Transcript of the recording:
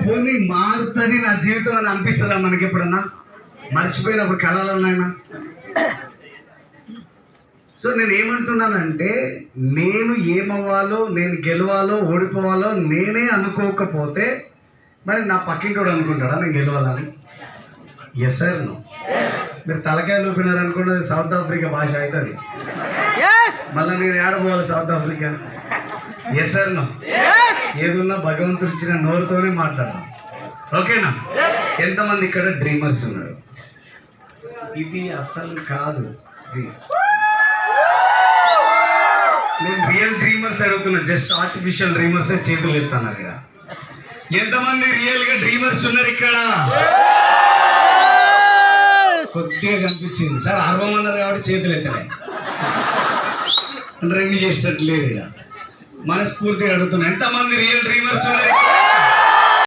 పోనీ మారుతుంది నా జీవితం అని అనిపిస్తుందా మనకి ఎప్పుడన్నా? మర్చిపోయినప్పుడు కలలనైనా. సో నేను ఏమంటున్నానంటే, నేను ఏమవ్వాలో, నేను గెలవాలో ఓడిపోవాలో నేనే అనుకోకపోతే మరి నా పక్కింటోడు అనుకుంటాడా నేను గెలవాలని? Yes sir no. మీరు తలకాయలు ఊపినారు అనుకోండి, అది సౌత్ ఆఫ్రికా భాష అవుతుంది. మళ్ళీ నేను ఏడపోవాలి South Africa? Yes sir no. ఏదున్నా భగవంతుడు ఇచ్చిన నోరుతోనే మాట్లాడదాం. ఓకేనా? ఎంతమంది ఇక్కడ డ్రీమర్స్ ఉన్నారు? ఇది అస్సలు కాదు ప్లీజ్. నేను రియల్ డ్రీమర్స్ అడుగుతున్నా, జస్ట్ ఆర్టిఫిషియల్ డ్రీమర్స్ చేతులు ఎత్తున్నారు ఇక్కడ. ఎంతమంది రియల్ గా డ్రీమర్స్ ఉన్నారు ఇక్కడ? కొద్దిగా కనిపించింది సార్, 60 అన్నారు కాబట్టి చేతులు ఎత్తలే, రెండు చేసినట్టు లేరు ఇక్కడ. మనస్ఫూర్తిగా అడుగుతున్నా, ఎంతమంది రియల్ డ్రీమర్స్ ఉన్నారు ఇక్కడ?